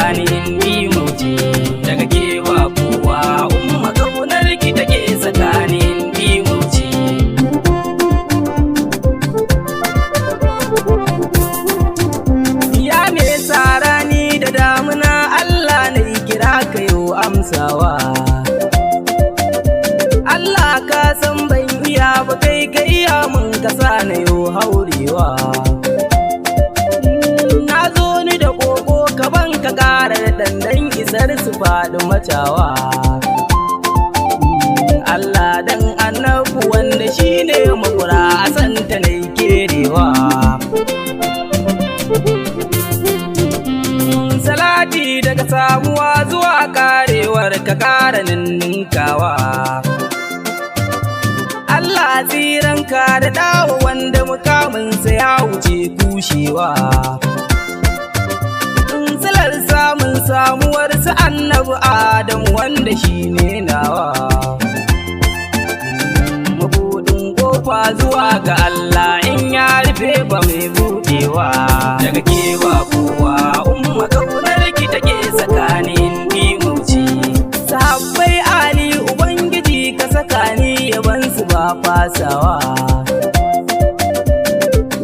tsakanin dimauci daga ke ba kowa umma kaunar ki take tsakanin dimauci. Ya me tsarani da damuna Allah na kira ka yau amsawa. Allah ka san ban iya ba kai gayya mun kasa na yau haurewa. Na zo ni da koko ka ban ka kara da dandan isar su faɗi matawa. Allah dan annabu wanda shine makura a santa na kerewa. Salati daga samuwa zuwa karewar ka kara ninninkawa. Allah tsiranka da dawo wanda mukaminsa ya wuce kushewa. Silar samun samuwar su annabi Adam wanda shi ne nawa. Mabuɗin ƙofa zuwa ga Allah in ya rufe ba mai buɗewa. Daga ke ba kowa umma kaunar ki take tsakanin dimauci. Sahabbai Ali Ubangiji ka saka ni yaban su ba fasawa.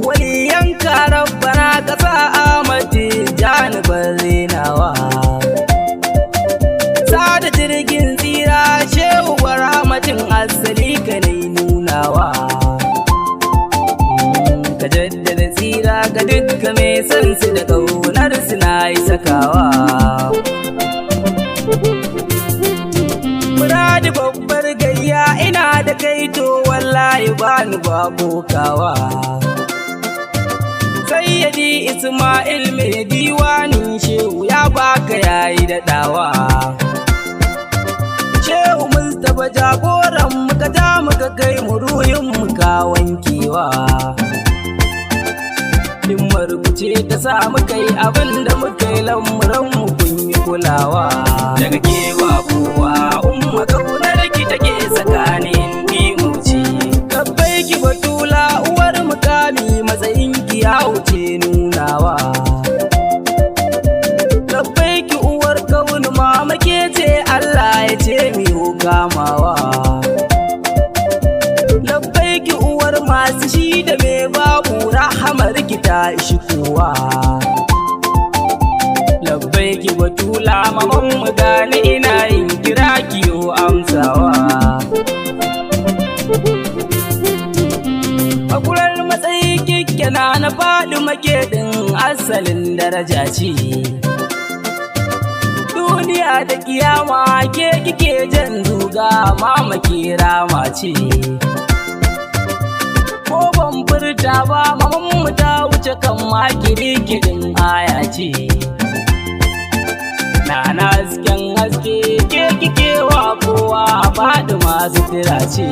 Waliyanka rabbana ka sa amati janibar renawa. Sada jirgin tsira shehu barhamatin asali ka ne nunawa. Ka jaddada tsira ga dukkan mai san su da ƙaunar su na yi sakawa. Muradi babbar gayya ina da kaito wallahi bani ba bokawa. Sayyidi Ismail mai diwanin shehu ya baka yayi daɗawa. Shehu Mustapha jagoran muka ja muka kai mu ruhin muka wankewa. Himmar kuce ta sa muka yi abin da muka yi lamuran mu kun yi kulawa. Daga ke ba kowa umma kaunar ki take tsakanin dimauci. Kabbai ki batula uwar mukami matsayin ki ya wuce nunawa. Kabbai ki uwar kaunu mama ke ce Allah ya ce mi kamawa. Labbai ki uwar masu shi da me babu rahamar ki ta ishi kowa. Labbai ki batula maman mu gani ina yin kira ki yo amsawa. Makurar matsayi kikkena na faɗi makeɗin asalin daraja ce. Duniya da kiyama ke kike jan zuga mama rama ce. Ko ban furta ba mamanmu ta wuce kan makirikidin aya ce. Nana hasken haske ke kike wa kowa faɗi masu tira ce.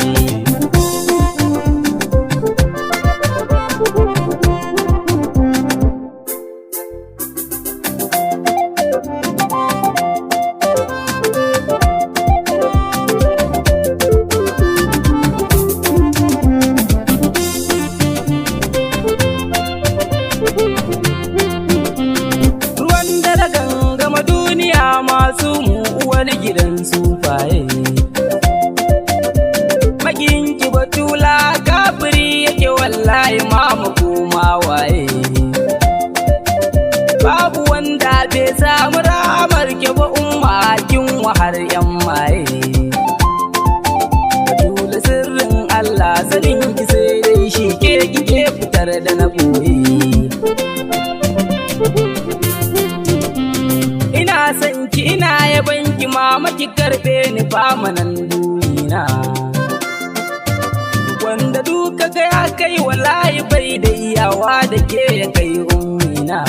Masu mu uwar gidan sufaye maginki batula kafiri yake wallahi mama koma waye. Babu wanda bai samu ramar ke ba umma kin wahar yan maye. Batula sirrin Allah sanin ki sai dai shi ke kike fitar da na boye. Ina san ki ina yaban ki mama ki karbe ni famanan duniya. Wanda duka ga ya kai wallahi bai da iyawa da ke ya kai ummina.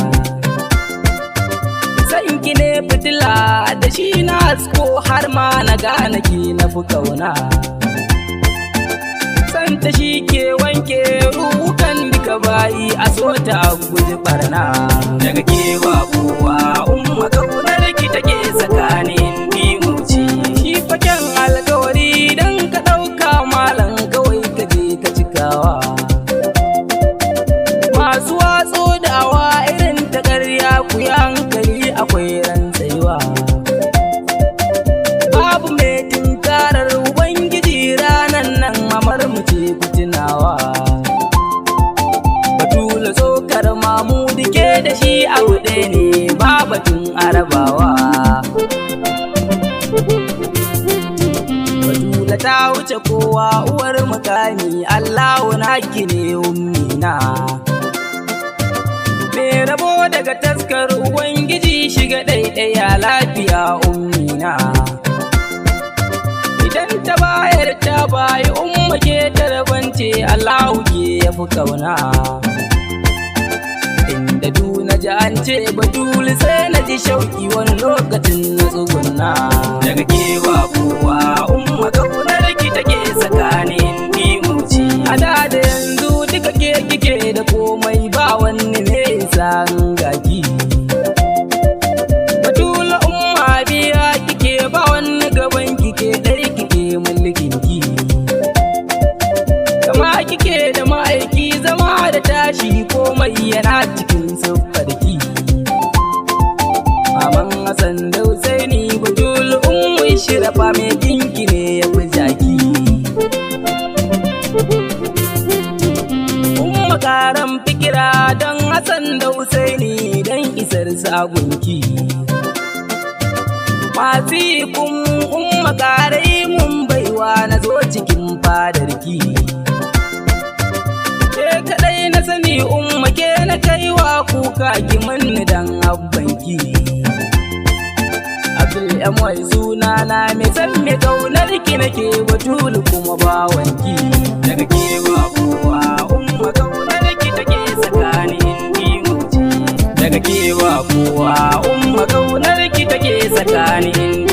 San ki ne fitila da shi na asko har ma na gane ki na fi kauna. Santa shi ke wanke rukan duka bayi a so ta guji barna. Daga ke ba kowa umma kaunar ki take tsakanin dimauci. Shi faken alkawari dan ka ɗauka malam kawai ka je ka cikawa. Masu watso dawa irin ta ƙarya ku yi hankali akwai ran rabawa. Batula ta wuce kowa uwar mukami, Allahu naki ne ummina. Me rabo daga taskar Ubangiji shiga ɗaiɗaya lafiya ummina. Idan ta bayar ta bayi umma ke ta rabance, Allahu ke yafi kauna. Inda na ji an ce Batulu sai na ji shauki wani lokacin na tsugunna. Daga kewa kowa umma kaunar ki take tsakanin dimuci. A da yanzu duka ke kike da komai ba wani ne san gaki. Batulu umma biya kike ba wani gaban kike ɗai kike mulkin ki. Kama kike da ma'aiki zama da tashi komai yana cikin siffarki. Maman Hassan da Husaini Batulu ummu shirafa mai kinki ne ya fi jaki. Umma karan fikira don Hassan da Husaini don isar sagunki. Masu kun umma karai mun baiwa na zo cikin fadarki. Ke kadai na sani umma ke na kaiwa kuka ki manni dan abbanki. Abdul mai suna na me san me kaunar ki nake Batulu kuma bawanki. Daga kewa kowa umma kaunar ki take tsakanin dimuci. Daga kewa kowa umma kaunar ki take tsakanin